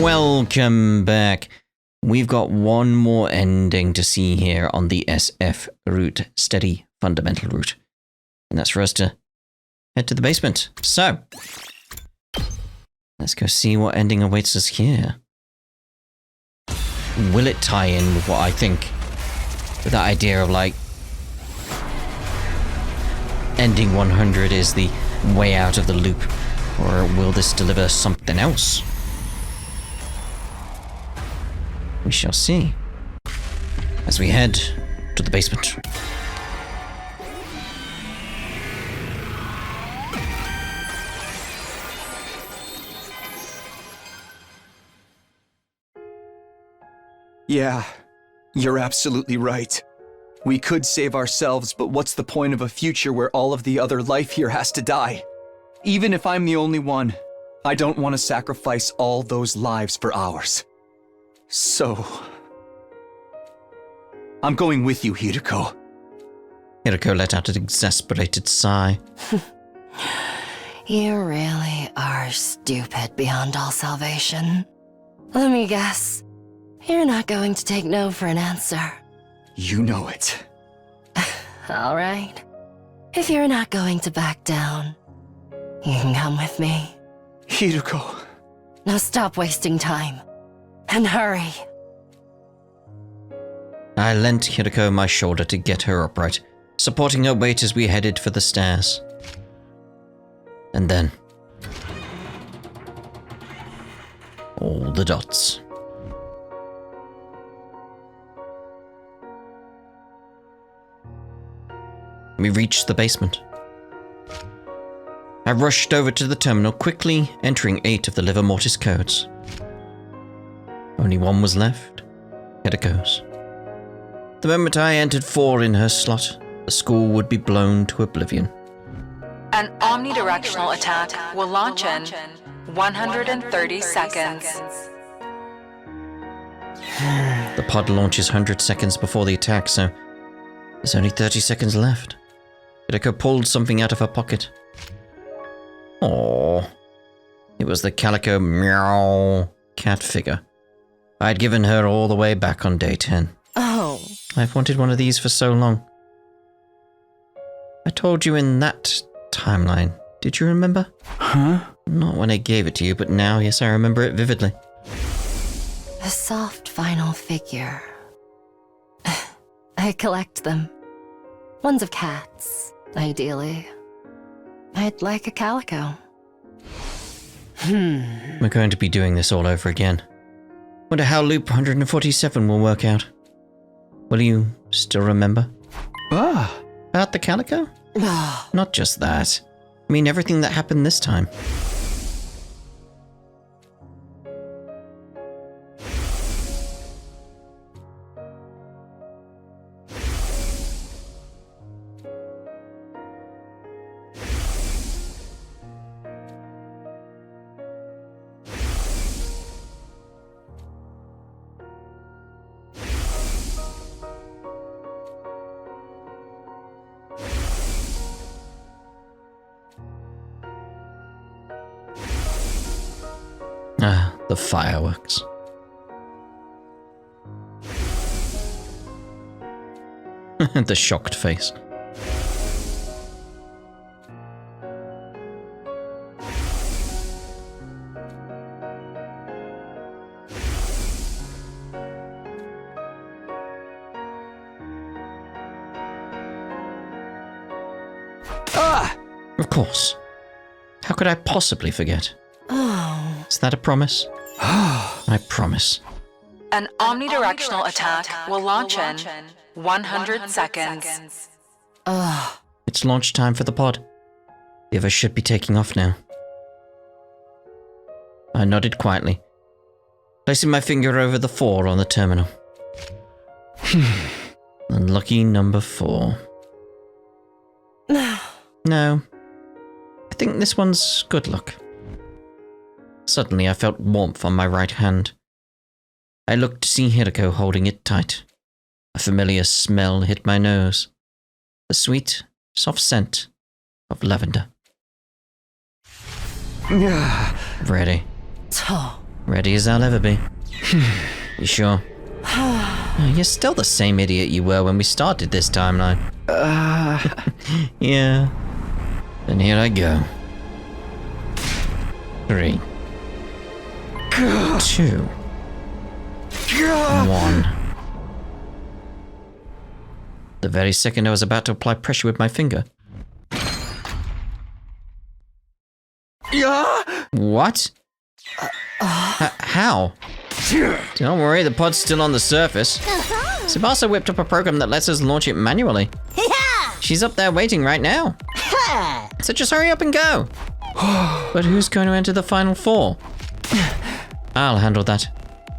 Welcome back. We've got one more ending to see here on the SF route, steady fundamental route. And that's for us to head to the basement. So, let's go see what ending awaits us here. Will it tie in with what I think? With that idea of like, ending 100 is the way out of the loop. Or will this deliver something else? We shall see. As we head to the basement. Yeah, you're absolutely right. We could save ourselves, but what's the point of a future where all of the other life here has to die? Even if I'm the only one, I don't want to sacrifice all those lives for ours. So, I'm going with you, Hiruko. Hiruko let out an exasperated sigh. You really are stupid beyond all salvation. Let me guess. You're not going to take no for an answer. You know it. All right. If you're not going to back down, you can come with me. Hiruko. Now stop wasting time. And hurry. I lent Hiruko my shoulder to get her upright, supporting her weight as we headed for the stairs. And then... all the dots. We reached the basement. I rushed over to the terminal, quickly entering 8 of the Liver Mortis codes. Only one was left. Hiruko's. The moment I entered 4 in her slot, the school would be blown to oblivion. An omnidirectional attack will launch in 130 seconds. The pod launches 100 seconds before the attack, so there's only 30 seconds left. Hiruko pulled something out of her pocket. Aww. It was the calico meow cat figure I'd given her all the way back on day 10. Oh. I've wanted one of these for so long. I told you in that timeline. Did you remember? Huh? Not when I gave it to you, but now, yes, I remember it vividly. A soft vinyl figure. I collect them. Ones of cats, ideally. I'd like a calico. We're going to be doing this all over again. Wonder how loop 147 will work out. Will you still remember? About the calico? Not just that. I mean everything that happened this time. Ah, the fireworks. The shocked face. Of course. How could I possibly forget? Oh. Is that a promise? I promise. An omnidirectional attack will launch in 100 seconds. Ugh. It's launch time for the pod. The others should be taking off now. I nodded quietly, placing my finger over the 4 on the terminal. Unlucky number 4. No. I think this one's good luck. Suddenly I felt warmth on my right hand. I looked to see Hiruko holding it tight. A familiar smell hit my nose. The sweet, soft scent of lavender. Ready. Ready as I'll ever be. You sure? You're still the same idiot you were when we started this timeline. Yeah. Then here I go. 3, 2, 1. The very second I was about to apply pressure with my finger. What? How? Don't worry, the pod's still on the surface. Tsubasa whipped up a program that lets us launch it manually. She's up there waiting right now. So just hurry up and go. But who's going to enter the final 4? I'll handle that.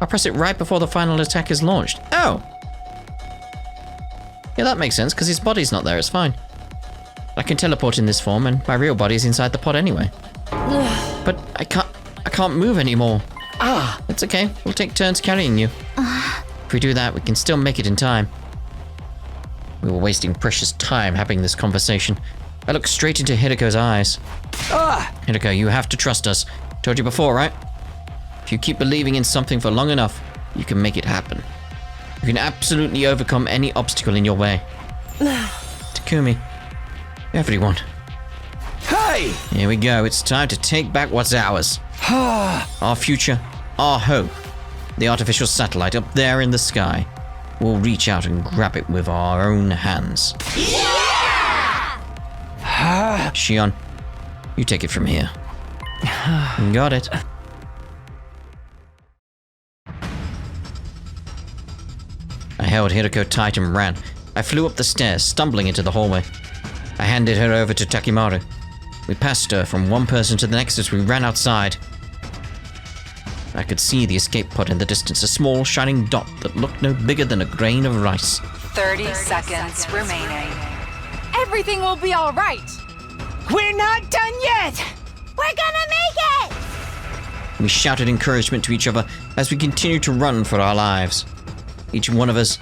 I'll press it right before the final attack is launched. Oh! Yeah, that makes sense, because his body's not there, it's fine. I can teleport in this form, and my real body's inside the pod anyway. But I can't move anymore. It's okay, we'll take turns carrying you. If we do that, we can still make it in time. We were wasting precious time having this conversation. I looked straight into Hiruko's eyes. Hiruko, you have to trust us. Told you before, right? If you keep believing in something for long enough, you can make it happen. You can absolutely overcome any obstacle in your way. Takumi, everyone. Hey! Here we go, it's time to take back what's ours. Our future, our hope. The artificial satellite up there in the sky. We'll reach out and grab it with our own hands. Yeah! Shion, you take it from here. Got it. I held Hiruko tight and ran. I flew up the stairs, stumbling into the hallway. I handed her over to Takimaru. We passed her from one person to the next as we ran outside. I could see the escape pod in the distance, a small shining dot that looked no bigger than a grain of rice. 30 seconds remaining. Everything will be all right. We're not done yet. We're gonna make it! We shouted encouragement to each other as we continued to run for our lives. Each one of us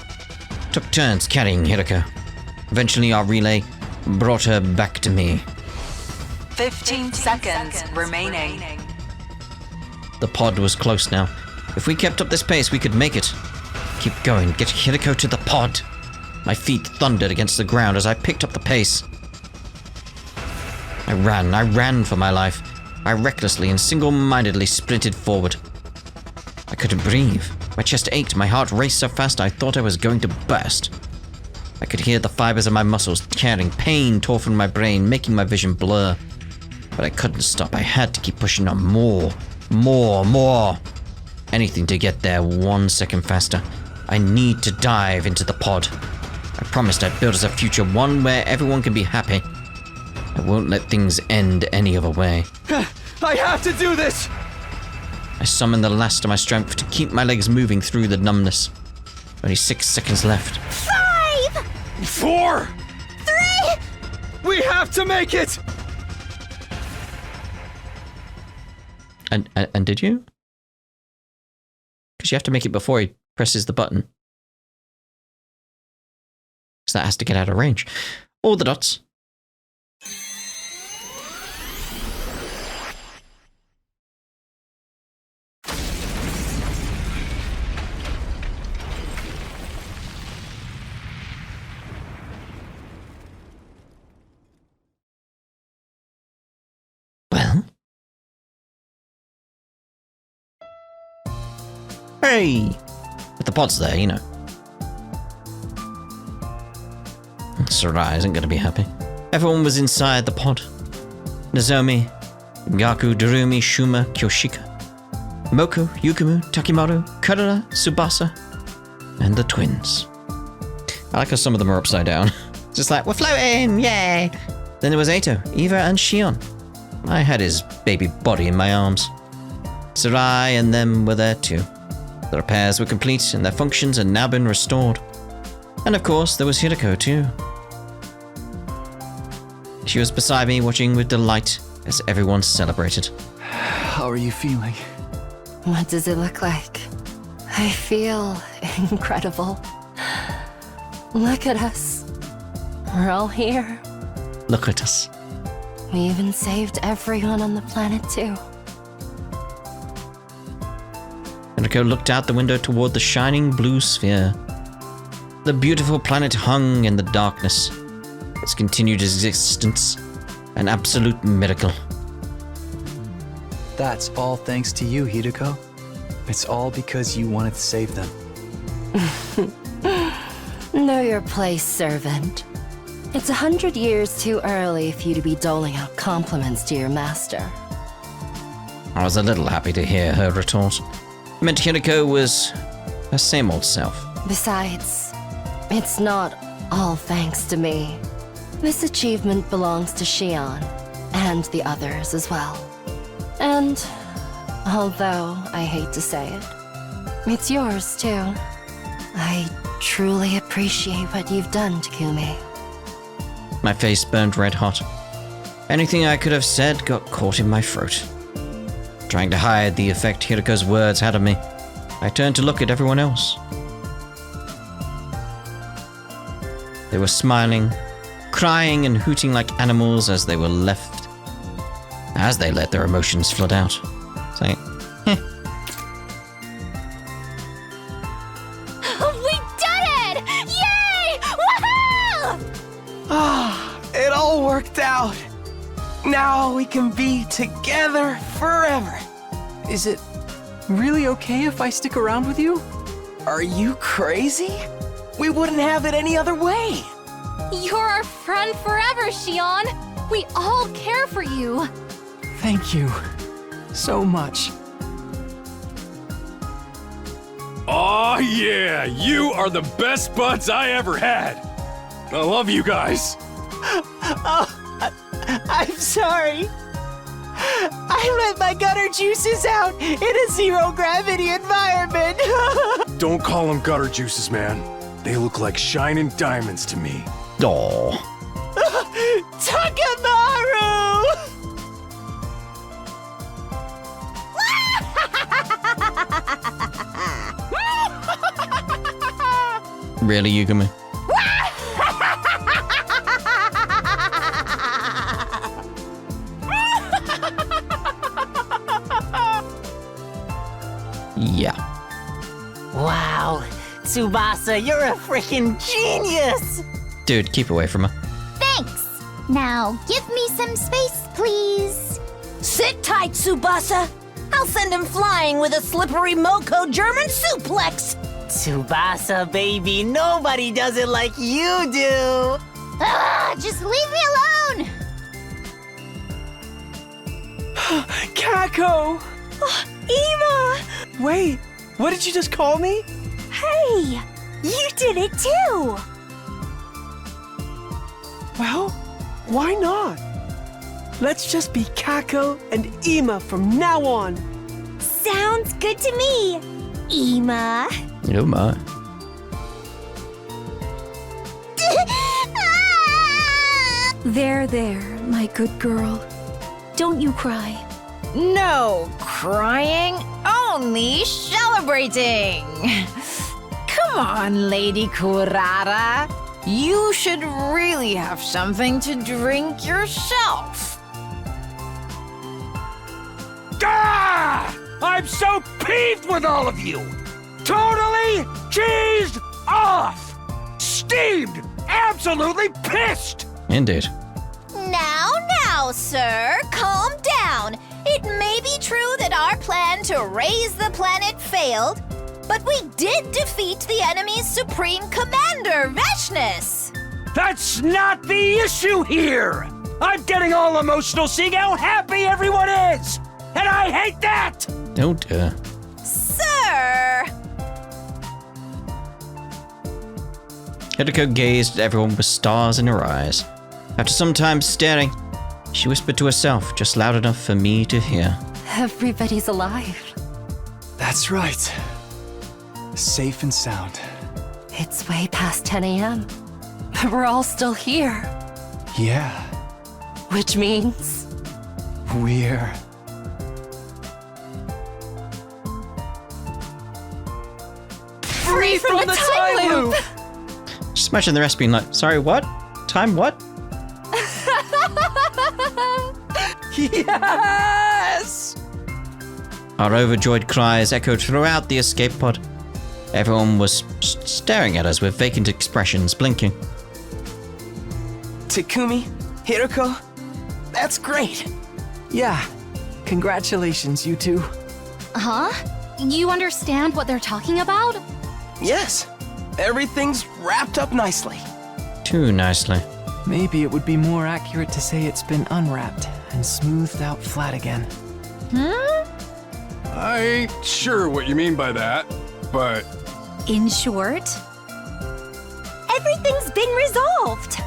took turns carrying Hiruko. Eventually our relay brought her back to me. 15 seconds remaining. The pod was close now. If we kept up this pace, we could make it. Keep going, get Hiruko to the pod. My feet thundered against the ground as I picked up the pace. I ran for my life. I recklessly and single-mindedly sprinted forward. I couldn't breathe. My chest ached, my heart raced so fast I thought I was going to burst. I could hear the fibers of my muscles tearing, pain tore from my brain, making my vision blur. But I couldn't stop, I had to keep pushing on more. Anything to get there 1 second faster. I need to dive into the pod. I promised I'd build us a future, one where everyone can be happy. I won't let things end any other way. I have to do this! I summoned the last of my strength to keep my legs moving through the numbness. Only 6 seconds left. 5! 4! 3! We have to make it! And did you? Because you have to make it before he presses the button. Because that has to get out of range. All the dots. Well? Hey! But the pod's there, you know. Sarai isn't going to be happy. Everyone was inside the pod. Nozomi, Gaku, Darumi, Shuma, Kyoshika, Moko, Yukumu, Takimaru, Kurara, Tsubasa, and the twins. I like how some of them are upside down. Just like, we're floating, yay! Then there was Eito, Eva, and Shion. I had his baby body in my arms. Sarai and them were there too. The repairs were complete and their functions had now been restored. And of course, there was Hiruko too. She was beside me watching with delight as everyone celebrated. How are you feeling? What does it look like? I feel incredible. Look at us. We're all here. Look at us. We even saved everyone on the planet too. Hiruko looked out the window toward the shining blue sphere. The beautiful planet hung in the darkness, its continued existence an absolute miracle. That's all thanks to you, Hiruko. It's all because you wanted to save them. Know your place, servant. It's 100 years too early for you to be doling out compliments to your master. I was a little happy to hear her retort. It meant Hiruko was her same old self. Besides, it's not all thanks to me. This achievement belongs to Shion, and the others as well. And, although I hate to say it, it's yours too. I truly appreciate what you've done, Takumi. My face burned red hot. Anything I could have said got caught in my throat. Trying to hide the effect Hiruko's words had on me, I turned to look at everyone else. They were smiling, crying and hooting like animals as they let their emotions flood out, saying, We did it! Yay! Woohoo! It all worked out. Now we can be together forever. Is it really okay if I stick around with you? Are you crazy? We wouldn't have it any other way. You're our friend forever, Shion. We all care for you. Thank you so much. Aw, yeah! You are the best buds I ever had! I love you guys! I'm sorry. I let my gutter juices out in a zero-gravity environment. Don't call them gutter juices, man. They look like shining diamonds to me. "Aw." Takamaru! Really, Yugami? Yeah. Wow, Tsubasa, you're a freaking genius! Dude, keep away from her. Thanks. Now, give me some space, please. Sit tight, Tsubasa. I'll send him flying with a slippery Moko German suplex. Tsubasa, baby, nobody does it like you do! Just leave me alone. Kako! Ema! Wait, what did you just call me? Hey, you did it too! Well, why not? Let's just be Kako and Ema from now on. Sounds good to me. Ema. Oh my. There, my good girl. Don't you cry. No crying, only celebrating. Come on, Lady Kurara. You should really have something to drink yourself. Ah! I'm so peeved with all of you! Totally cheesed off! Steamed! Absolutely pissed! Indeed. Now, sir, calm down. It may be true that our plan to raise the planet failed, but we did defeat the enemy's supreme commander, Veshnus. That's not the issue here! I'm getting all emotional seeing how happy everyone is! And I hate that! Oh dear. Sir! Hiruko gazed at everyone with stars in her eyes. After some time staring, she whispered to herself just loud enough for me to hear. Everybody's alive. That's right. Safe and sound. It's way past 10 a.m. But we're all still here. Yeah, Which means... we're... Free from the time loop! Just imagine the rest being like, sorry, what? Time what? Yes! Our overjoyed cries echoed throughout the escape pod. Everyone was staring at us with vacant expressions, blinking. Takumi, Hiruko, that's great. Yeah, congratulations, you two. Huh? You understand what they're talking about? Yes, everything's wrapped up nicely. Too nicely. Maybe it would be more accurate to say it's been unwrapped and smoothed out flat again. I ain't sure what you mean by that, but... In short, everything's been resolved.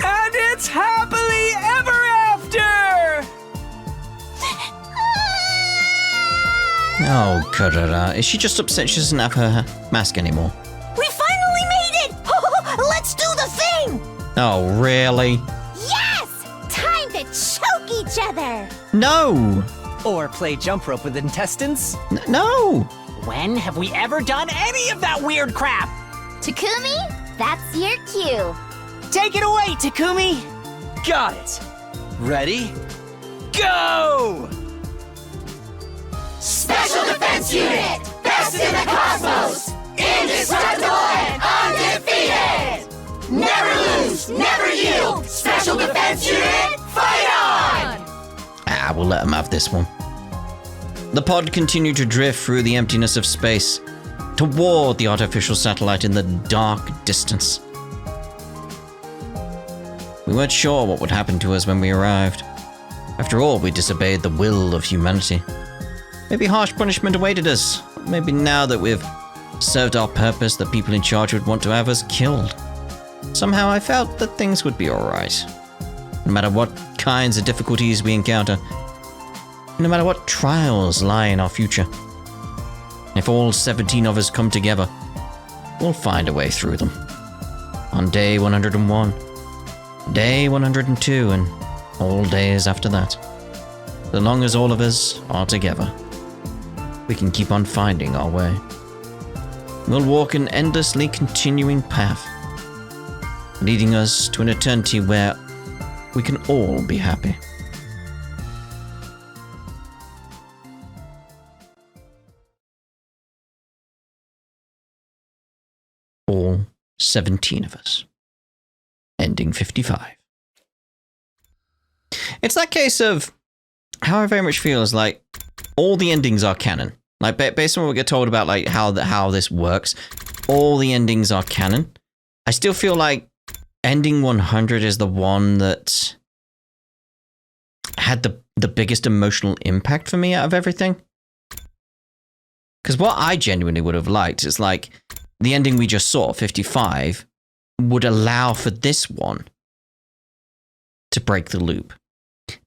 And it's happily ever after! Oh, Kurara. Is she just upset she doesn't have her mask anymore? We finally made it! Let's do the thing! Oh, really? Yes! Time to choke each other! No! Or play jump rope with intestines? No! When have we ever done any of that weird crap? Takumi, that's your cue. Take it away, Takumi! Got it. Ready? Go! Special Defense Unit! Best in the cosmos! Indestructible and undefeated! Never lose, never yield! Special Defense Unit, fight on! We'll let them have this one. The pod continued to drift through the emptiness of space, toward the artificial satellite in the dark distance. We weren't sure what would happen to us when we arrived. After all, we disobeyed the will of humanity. Maybe harsh punishment awaited us. Maybe now that we've served our purpose, the people in charge would want to have us killed. Somehow I felt that things would be alright. No matter what kinds of difficulties we encounter, no matter what trials lie in our future. If all 17 of us come together, we'll find a way through them. On day 101, day 102, and all days after that. So long as all of us are together, we can keep on finding our way. We'll walk an endlessly continuing path, leading us to an eternity where we can all be happy. All 17 of us. Ending 55. It's that case of how I very much feel is like all the endings are canon. Like based on what we get told about like how this works, all the endings are canon. I still feel like ending 100 is the one that had the biggest emotional impact for me out of everything. Because what I genuinely would have liked is like the ending we just saw, 55, would allow for this one to break the loop.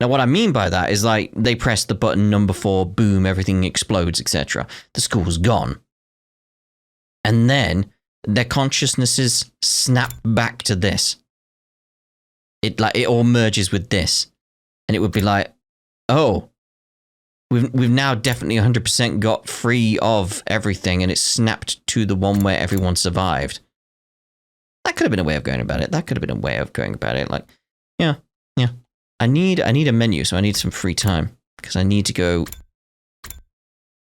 Now, what I mean by that is like they press the button number 4, boom, everything explodes, etc. The school's gone. And then their consciousnesses snap back to this. It all merges with this. And it would be like, oh, we've now definitely 100% got free of everything and it's snapped to the one where everyone survived. That could have been a way of going about it. Like, yeah. I need a menu, so I need some free time. Because I need to go...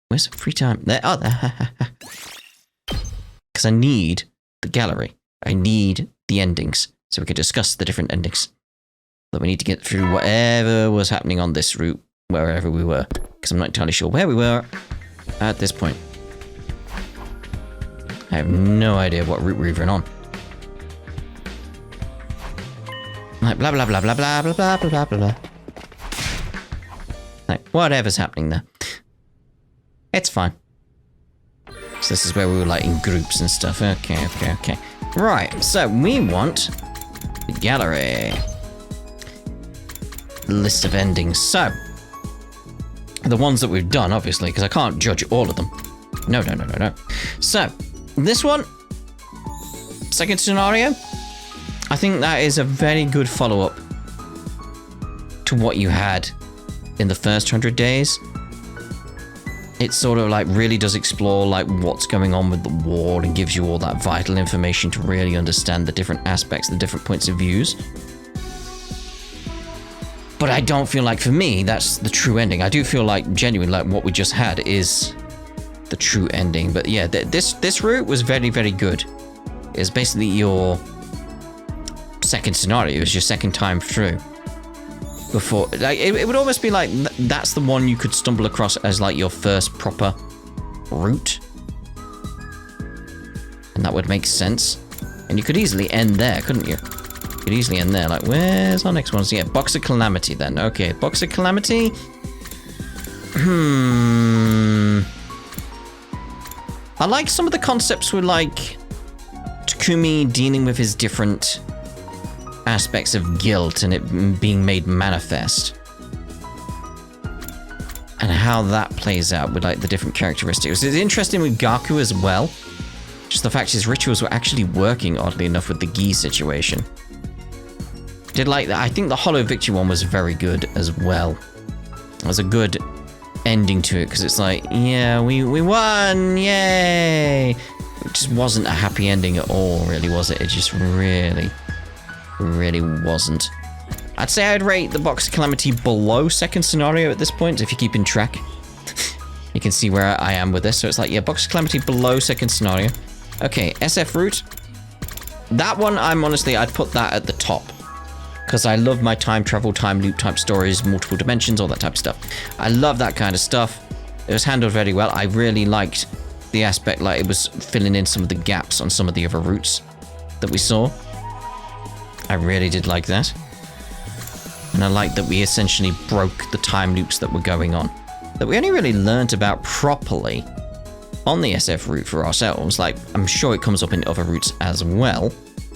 Where's the free time? There. Oh, there. Because I need the gallery. I need the endings. So we can discuss the different endings. But we need to get through whatever was happening on this route, wherever we were. Because I'm not entirely sure where we were at this point. I have no idea what route we're even on. Like blah blah blah blah blah blah blah blah blah blah. Like whatever's happening there. It's fine. So this is where we were like in groups and stuff. Okay. Right, so we want the gallery. List of endings. So the ones that we've done, obviously, because I can't judge all of them. No. So this one, second scenario, I think that is a very good follow-up to what you had in the first 100 days. It sort of like really does explore like what's going on with the war and gives you all that vital information to really understand the different aspects, the different points of views. But But I don't feel like, for me, that's the true ending. I do feel like, genuinely, like what we just had is the true ending. But yeah, this route was very, very good. It's basically your second scenario. It was your second time through. Before, like, it would almost be like that's the one you could stumble across as like your first proper route. And that would make sense. And you could easily end there, couldn't you? You could easily end there. Like, where's our next one? So yeah, Box of Calamity then. Okay, Box of Calamity. I like some of the concepts with like Takumi dealing with his different aspects of guilt and it being made manifest. And how that plays out with like the different characteristics. It's interesting with Gaku as well. Just the fact his rituals were actually working, oddly enough, with the Gi situation. Did like that. I think the Hollow Victory one was very good as well. It was a good ending to it because it's like, yeah, we won, yay! It just wasn't a happy ending at all, really, was it? It just really wasn't. I'd say I'd rate the Box of Calamity below second scenario at this point, if you're keeping track. You can see where I am with this. So it's like, yeah, Box of Calamity below second scenario. Okay, SF Route. That one, I'd put that at the top. Because I love my time travel, time loop type stories, multiple dimensions, all that type of stuff. I love that kind of stuff. It was handled very well. I really liked the aspect, like it was filling in some of the gaps on some of the other routes that we saw. I really did like that. And I liked that we essentially broke the time loops that were going on. That we only really learned about properly on the SF route for ourselves. Like, I'm sure it comes up in other routes as well.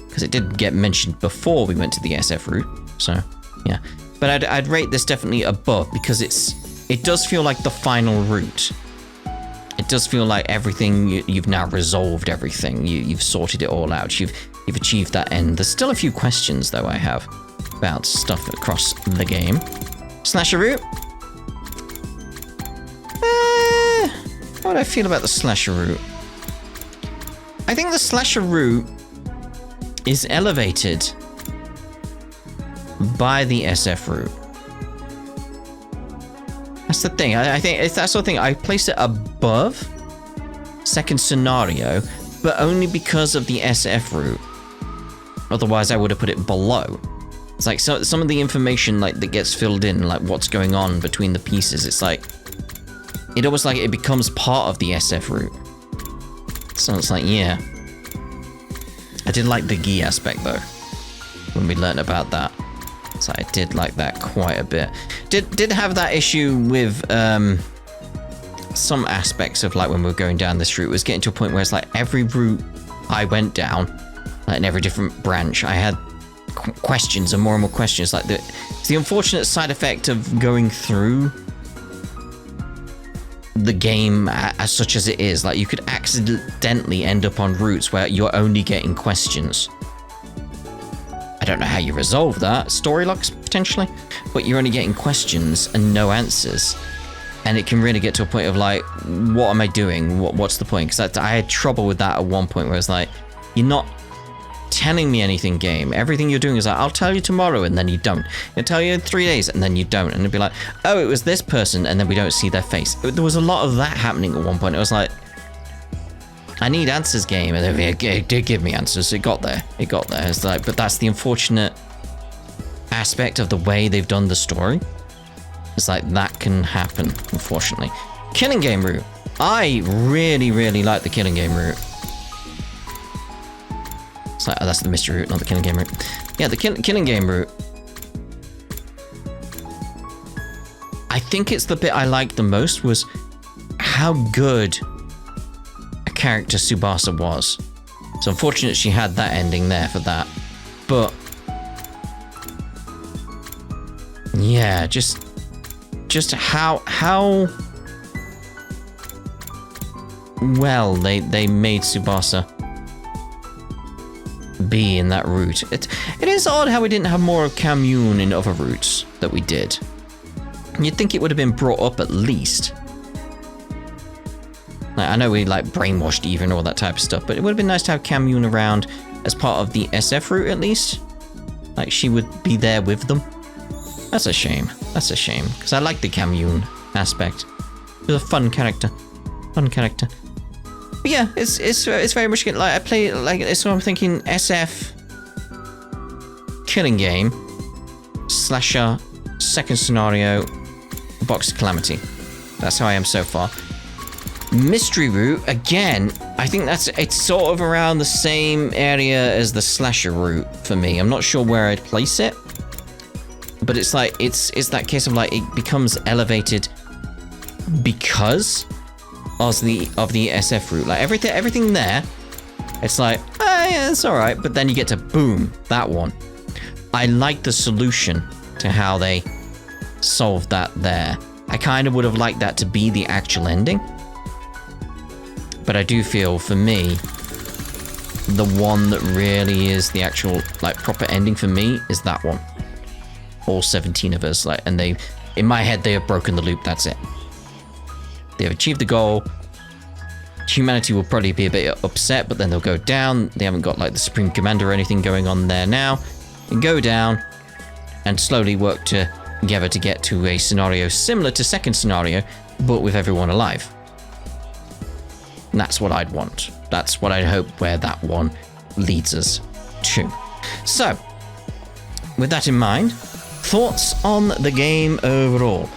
Because it did get mentioned before we went to the SF route. So, yeah. But I'd rate this definitely above because it does feel like the final route. It does feel like everything, you've now resolved everything. You've sorted it all out. You've achieved that end. There's still a few questions, though, I have about stuff across the game. Slasher route. How would I feel about the slasher route? I think the slasher route is elevated by the SF route. That's the thing. I think that's the sort of thing. I place it above second scenario, but only because of the SF route. Otherwise, I would have put it below. It's like some of the information like that gets filled in, like what's going on between the pieces. It's like it almost like it becomes part of the SF route. So it's like, yeah. I did like the Gi aspect though, when we learned about that. So I did like that quite a bit. Did have that issue with some aspects of like when we were going down this route. It was getting to a point where it's like every route I went down, like in every different branch, I had questions and more questions. Like it's the unfortunate side effect of going through the game as such as it is. Like you could accidentally end up on routes where you're only getting questions. I don't know how you resolve that. Story locks potentially, but you're only getting questions and no answers. And it can really get to a point of like, what am I doing? What's the point? Because I had trouble with that at one point where it's like, you're not telling me anything, game. Everything you're doing is like, I'll tell you tomorrow, and then you don't. I'll tell you in 3 days, and then you don't. And it'd be like, oh, it was this person, and then we don't see their face. There was a lot of that happening at one point. It was like, I need answers, game. And it did give me answers. It got there. It's like, but that's the unfortunate aspect of the way they've done the story. It's like, that can happen, unfortunately. Killing game route. I really, really like the killing game route. So that's the mystery route, not the killing game route. Yeah, the killing game route. I think it's the bit I liked the most was how good a character Tsubasa was. So unfortunate she had that ending there for that. But yeah, just how well they made Tsubasa be in that route. It is odd how we didn't have more of Commune in other routes that we did. You'd think it would have been brought up at least. Like, I know we like brainwashed Eva and all that type of stuff, but it would have been nice to have Commune around as part of the SF route at least. Like she would be there with them. That's a shame. That's a shame. Because I like the commune aspect. He's a fun character. Fun character. But yeah, it's very much like I play like it's what I'm thinking SF killing game, slasher, second scenario, box of calamity. That's how I am so far. Mystery route, again, I think it's sort of around the same area as the slasher route for me. I'm not sure where I'd place it. But it's like it's that case of like it becomes elevated because of the SF route. Like everything there, it's like, oh yeah, it's alright, but then you get to boom, that one. I like the solution to how they solved that there. I kind of would have liked that to be the actual ending. But I do feel, for me, the one that really is the actual, like, proper ending for me is that one. All 17 of us, like, and they, in my head, they have broken the loop, that's it. They have achieved the goal. Humanity will probably be a bit upset, but then they'll go down. They haven't got, like, the Supreme Commander or anything going on there now. And go down and slowly work together to get to a scenario similar to second scenario, but with everyone alive. And that's what I'd want. That's what I'd hope where that one leads us to. So, with that in mind, thoughts on the game overall?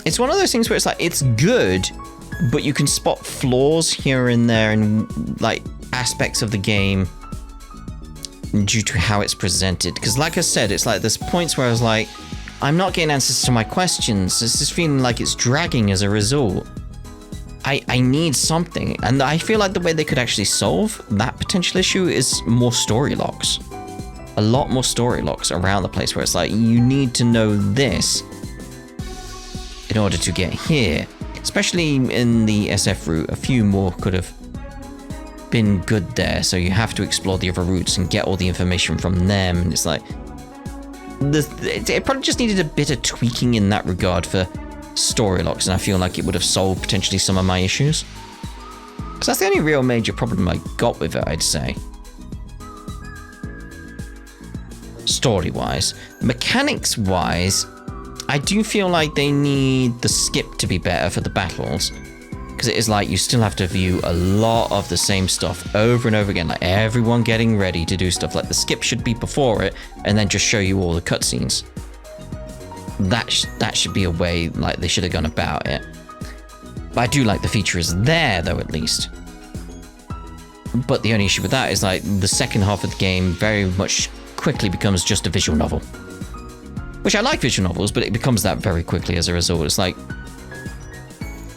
It's one of those things where it's like, it's good, but you can spot flaws here and there in, like, aspects of the game due to how it's presented. Because like I said, it's like there's points where I was like, I'm not getting answers to my questions. It's just feeling like it's dragging as a result. I need something. And I feel like the way they could actually solve that potential issue is more story locks. A lot more story locks around the place where it's like, you need to know this in order to get here. Especially in the SF route, a few more could have been good there. So you have to explore the other routes and get all the information from them. And it's like, it probably just needed a bit of tweaking in that regard for story locks, and I feel like it would have solved potentially some of my issues. Because that's the only real major problem I got with it, I'd say. Story-wise. Mechanics-wise, I do feel like they need the skip to be better for the battles. Because it is like you still have to view a lot of the same stuff over and over again, like everyone getting ready to do stuff. Like the skip should be before it, and then just show you all the cutscenes. That should be a way like they should have gone about it. But I do like the feature is there though, at least. But the only issue with that is like the second half of the game very much quickly becomes just a visual novel. Which I like visual novels, but it becomes that very quickly as a result. It's like,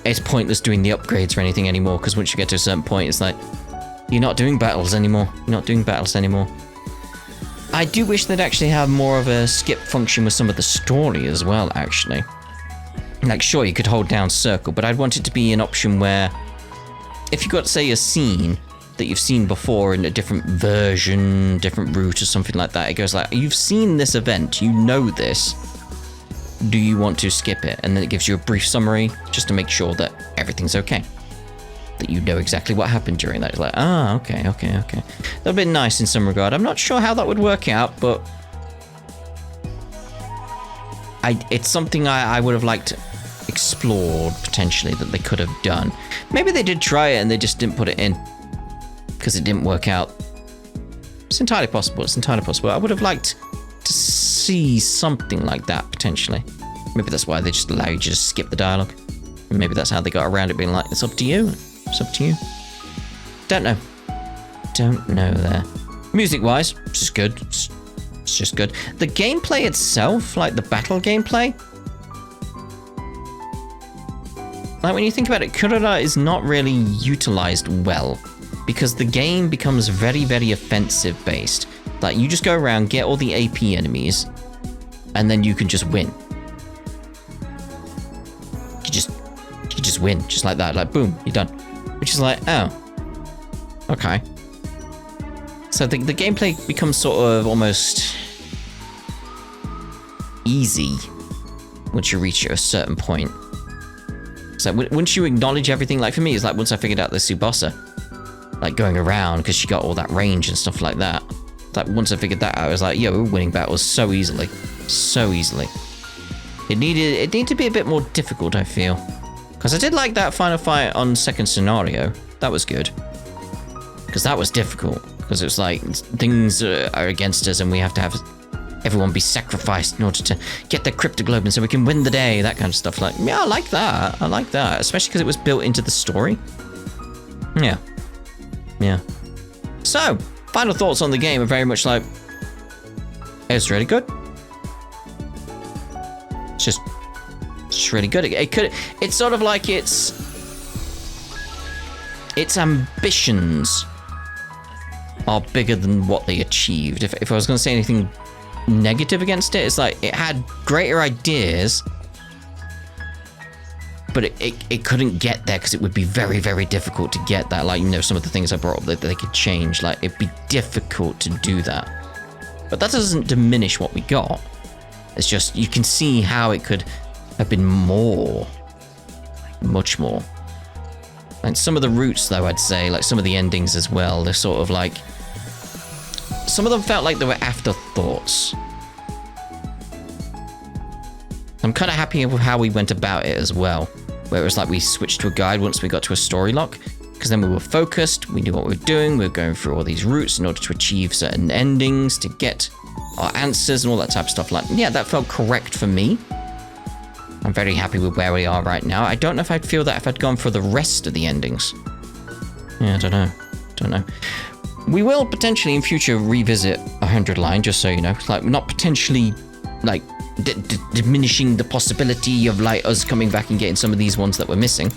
it's pointless doing the upgrades or anything anymore, because once you get to a certain point, it's like, you're not doing battles anymore. You're not doing battles anymore. I do wish they'd actually have more of a skip function with some of the story as well, actually. Like, sure, you could hold down circle, but I'd want it to be an option where if you've got, say, a scene that you've seen before in a different version, different route or something like that, it goes like, you've seen this event, you know this. Do you want to skip it? And then it gives you a brief summary just to make sure that everything's okay. That you know exactly what happened during that. It's like, okay. That would have been nice in some regard. I'm not sure how that would work out, but it's something I would have liked explored potentially that they could have done. Maybe they did try it and they just didn't put it in because it didn't work out. It's entirely possible. I would have liked to see something like that potentially. Maybe that's why they just allow you to just skip the dialogue. Maybe that's how they got around it being like, it's up to you. Don't know there. Music wise, it's just good. It's just good. The gameplay itself, like the battle gameplay, like when you think about it, Kurara is not really utilized well because the game becomes very, very offensive based. Like, you just go around, get all the AP enemies, and then you can just win. You just win, just like that. Like, boom, you're done. Which is like, oh, okay. So the gameplay becomes sort of almost easy once you reach a certain point. So once you acknowledge everything, like for me, it's like once I figured out the Tsubasa, like going around, because she got all that range and stuff like that. Like, once I figured that out, I was like, yo, we're winning battles so easily. So easily. It needed to be a bit more difficult, I feel. Because I did like that final fight on second scenario. That was good. Because that was difficult. Because it was like, things are against us and we have to have everyone be sacrificed in order to get the cryptoglobin so we can win the day. That kind of stuff. Like, yeah, I like that. I like that. Especially because it was built into the story. Yeah. Yeah. So, final thoughts on the game are very much like, it's really good. It's just really good. It's sort of like its ambitions are bigger than what they achieved. If I was going to say anything negative against it, it's like it had greater ideas, but it couldn't get there because it would be very, very difficult to get that. Like, you know, some of the things I brought up that they could change, like, it'd be difficult to do that. But that doesn't diminish what we got. It's just, you can see how it could have been more. Much more. And some of the routes, though, I'd say, like some of the endings as well, they're sort of like... Some of them felt like they were afterthoughts. I'm kind of happy with how we went about it as well. Where it was like we switched to a guide once we got to a story lock. Because then we were focused, we knew what we were doing, we were going through all these routes in order to achieve certain endings, to get our answers and all that type of stuff. Like, yeah, that felt correct for me. I'm very happy with where we are right now. I don't know if I'd feel that if I'd gone for the rest of the endings. Yeah, I don't know. We will potentially in future revisit 100 line, just so you know. Like, not potentially, like, diminishing the possibility of, like, us coming back and getting some of these ones that we're missing.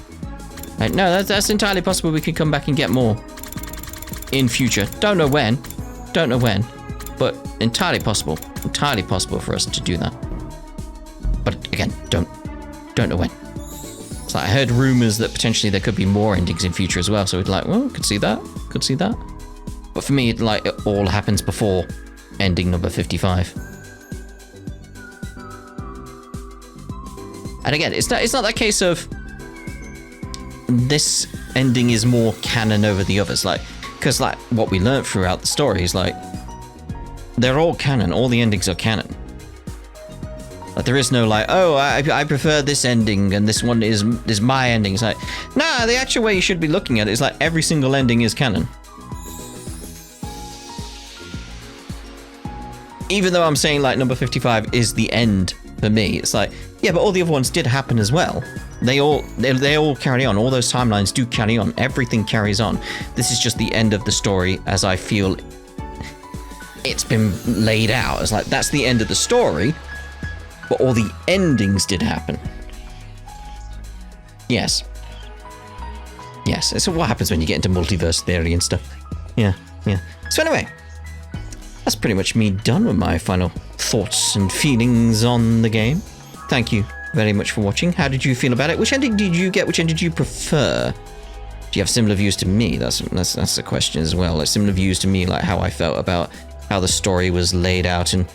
Like, no, that's entirely possible we could come back and get more in future. Don't know when, but entirely possible for us to do that. But again, don't know when. So I heard rumors that potentially there could be more endings in future as well. So we'd like, well, could see that. But for me, it all happens before ending number 55. And again, it's not that case of this ending is more canon over the others. Like, because like what we learned throughout the story is like they're all canon. All the endings are canon. Like, there is no like, oh, I prefer this ending and this one is my ending. It's like, nah, the actual way you should be looking at it is like every single ending is canon. Even though I'm saying like number 55 is the end for me, it's like, yeah, but all the other ones did happen as well. They all carry on. All those timelines do carry on. Everything carries on. This is just the end of the story as I feel it's been laid out. It's like, that's the end of the story. But all the endings did happen. Yes. It's what happens when you get into multiverse theory and stuff. Yeah. So anyway, that's pretty much me done with my final thoughts and feelings on the game. Thank you very much for watching. How did you feel about it? Which ending did you get? Which ending did you prefer? Do you have similar views to me? That's the question as well. Like, similar views to me, like how I felt about how the story was laid out and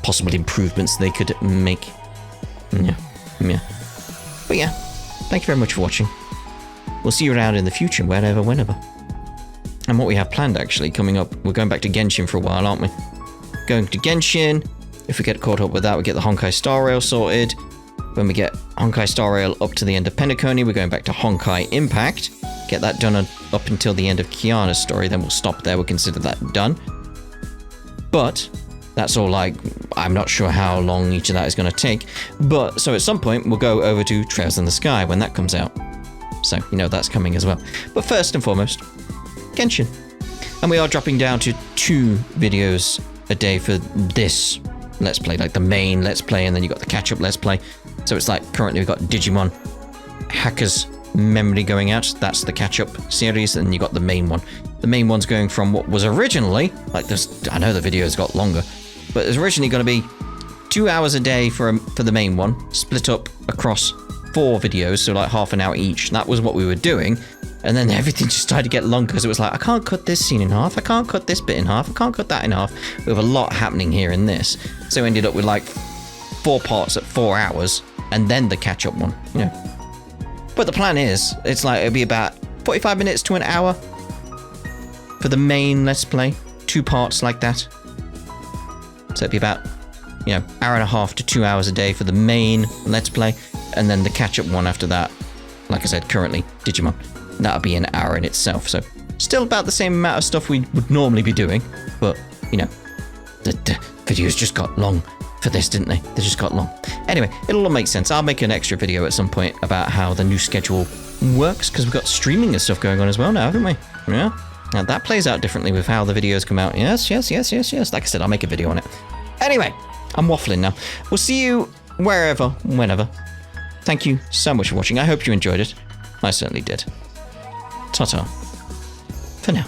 possible improvements they could make. Yeah. But yeah, thank you very much for watching. We'll see you around in the future, wherever, whenever. And what we have planned, actually, coming up, we're going back to Genshin for a while, aren't we? Going to Genshin. If we get caught up with that, we get the Honkai Star Rail sorted. When we get Honkai Star Rail up to the end of Penacony, we're going back to Honkai Impact. Get that done up until the end of Kiana's story, then we'll stop there. We'll consider that done. But that's all, like, I'm not sure how long each of that is going to take. But, so at some point, we'll go over to Trails in the Sky when that comes out. So, you know that's coming as well. But first and foremost, Genshin. And we are dropping down to 2 videos a day for this Let's Play, like the main Let's Play, and then you got the catch-up Let's Play. So it's like, currently we've got Digimon Hacker's Memory going out. That's the catch-up series, and you got the main one. The main one's going from what was originally, like this, I know the videos got longer, but it was originally going to be 2 hours a day for the main one, split up across 4 videos, so like half an hour each. That was what we were doing, and then everything just started to get longer because it was like, I can't cut this scene in half, I can't cut this bit in half, I can't cut that in half. We have a lot happening here in this, so we ended up with like 4 parts at 4 hours, and then the catch-up one, you know. But the plan is, it's like, it'll be about 45 minutes to an hour for the main Let's Play. 2 parts like that. So it'd be about, you know, hour and a half to 2 hours a day for the main Let's Play, and then the catch-up one after that, like I said, currently, Digimon. That'll be an hour in itself, so still about the same amount of stuff we would normally be doing, but, you know, the videos just got long for this, didn't they? They just got long. Anyway, it'll all make sense. I'll make an extra video at some point about how the new schedule works, because we've got streaming and stuff going on as well now, haven't we? Yeah. Now that plays out differently with how the videos come out. Yes. Like I said, I'll make a video on it. Anyway, I'm waffling now. We'll see you wherever, whenever. Thank you so much for watching. I hope you enjoyed it. I certainly did. Ta-ta. For now.